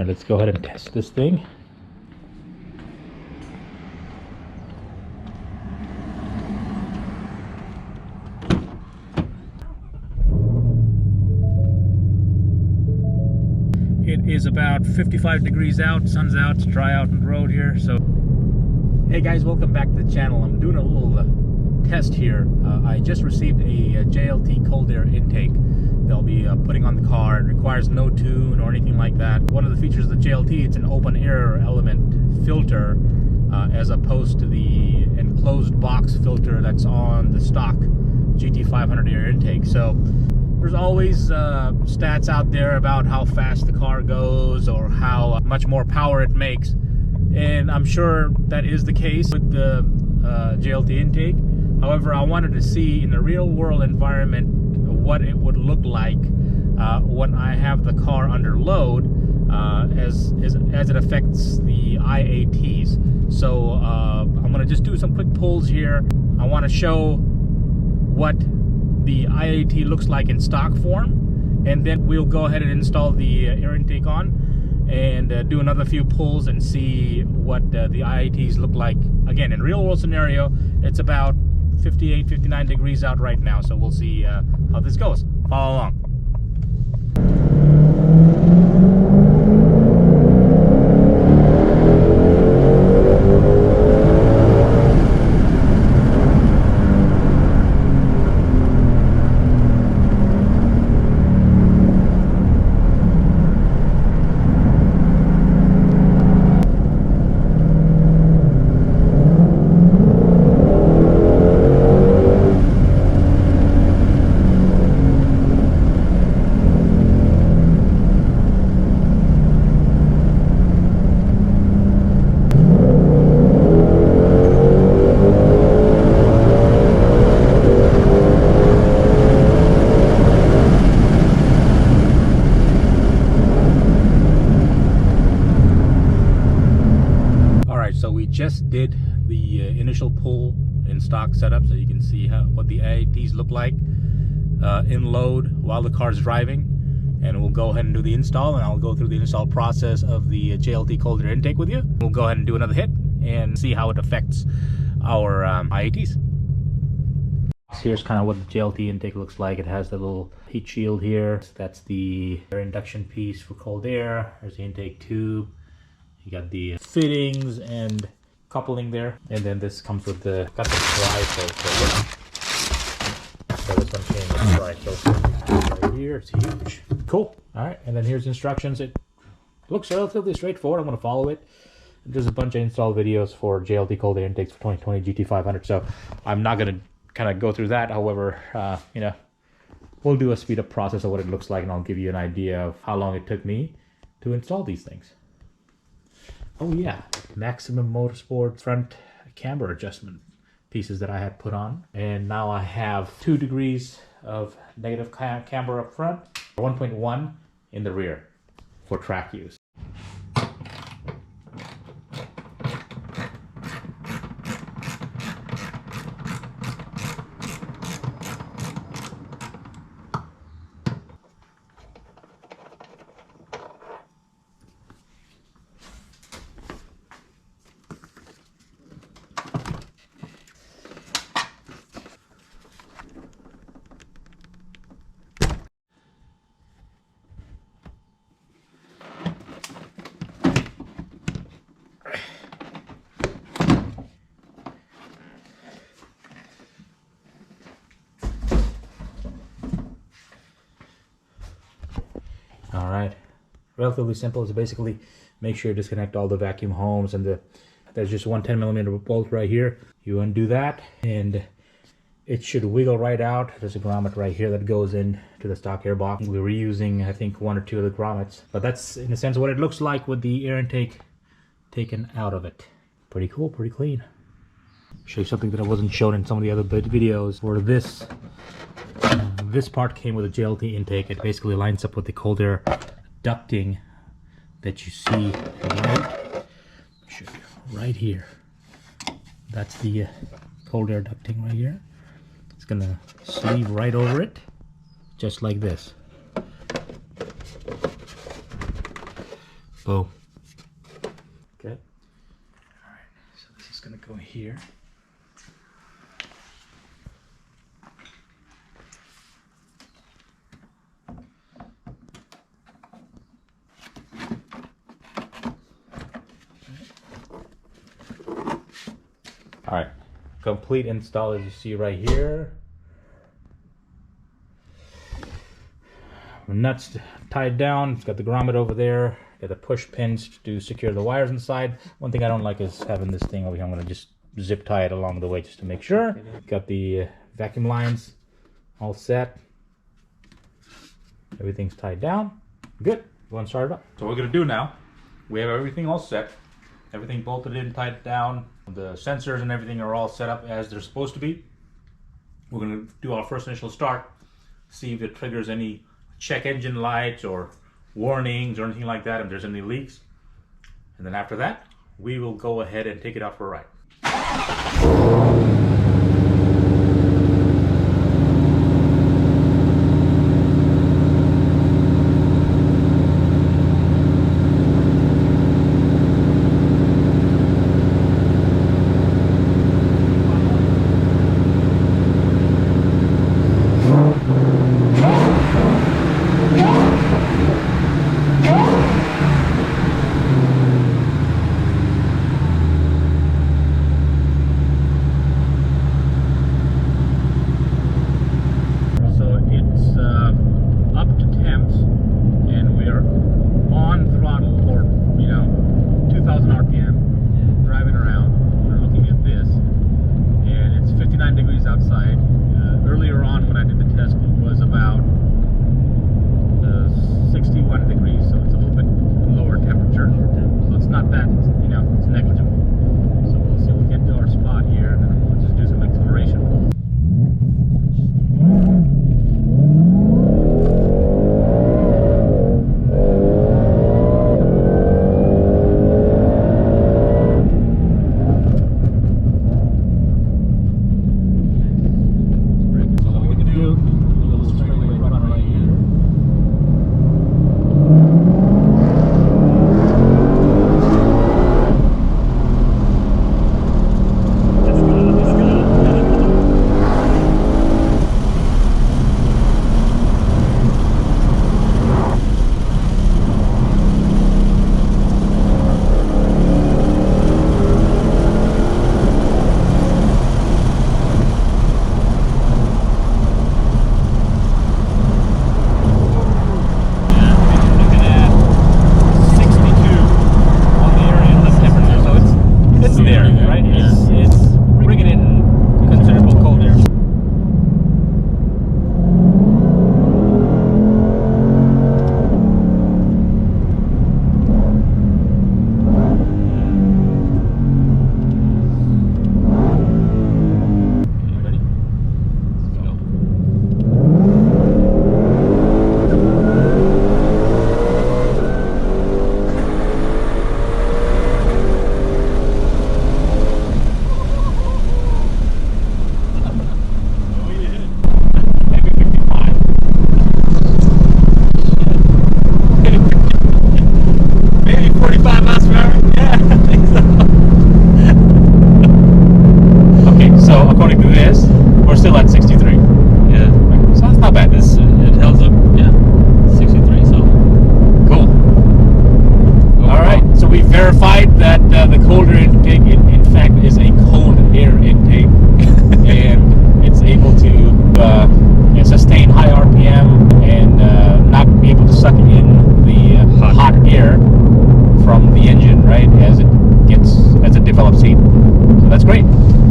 right, let's go ahead and test this thing. It is about 55 degrees out, sun's out, it's dry out on the road here. So, hey guys, welcome back to the channel. I'm doing a little test here. I just received a JLT cold air intake they'll be putting on the car. It requires no tune or anything like that. One of the features of the JLT, it's an open air element filter as opposed to the enclosed box filter that's on the stock GT500 air intake. So there's always stats out there about how fast the car goes or how much more power it makes, and I'm sure that is the case with the JLT intake. However, I wanted to see in the real world environment what it would look like when I have the car under load as it affects the IATs. So I'm going to just do some quick pulls here. I want to show what the IAT looks like in stock form, and then we'll go ahead and install the air intake on and do another few pulls and see what the IATs look like. Again, in real world scenario, it's about 58, 59 degrees out right now, so we'll see how this goes. Follow along. So we just did the initial pull in stock setup, so you can see what the IATs look like in load while the car's driving. And we'll go ahead and do the install, and I'll go through the install process of the JLT cold air intake with you. We'll go ahead and do another hit and see how it affects our IATs. Here's kind of what the JLT intake looks like. It has the little heat shield here. That's the air induction piece for cold air. There's the intake tube. You got the fittings and coupling there, and then this comes with the dry filter. So this one came with the dry filter right here. It's huge. Cool. All right, and then here's instructions. It looks relatively straightforward. I'm going to follow it. There's a bunch of install videos for JLT cold air intakes for 2020 GT500, so I'm not going to kind of go through that. However, you know, we'll do a speed up process of what it looks like, and I'll give you an idea of how long it took me to install these things. Oh yeah, Maximum Motorsport front camber adjustment pieces that I had put on. And now I have 2 degrees of negative camber up front, 1.1 in the rear for track use. All right, relatively simple. So basically make sure you disconnect all the vacuum homes, and there's just one 10mm bolt right here. You undo that and it should wiggle right out. There's a grommet right here that goes in to the stock air box. We're reusing, I think, 1 or 2 of the grommets, but that's in a sense what it looks like with the air intake taken out of it. Pretty cool, pretty clean. Show you something that I wasn't shown in some of the other videos. For this this part came with a JLT intake. It basically lines up with the cold air ducting that you see right here. That's the cold air ducting right here. It's gonna sleeve right over it, just like this. Boom. Okay. All right. So this is gonna go here. All right. Complete install, as you see right here. Nuts tied down. It's got the grommet over there. Got the push pins to secure the wires inside. One thing I don't like is having this thing over here. I'm going to just zip tie it along the way just to make sure. Got the vacuum lines all set. Everything's tied down. Good. Go and start it up. So what we're going to do now, we have everything all set. Everything bolted in, tied down. The sensors and everything are all set up as they're supposed to be. We're going to do our first initial start. See if it triggers any check engine lights or warnings or anything like that, if there's any leaks. And then after that, we will go ahead and take it out for a ride. From the engine, right, as it develops heat. So that's great.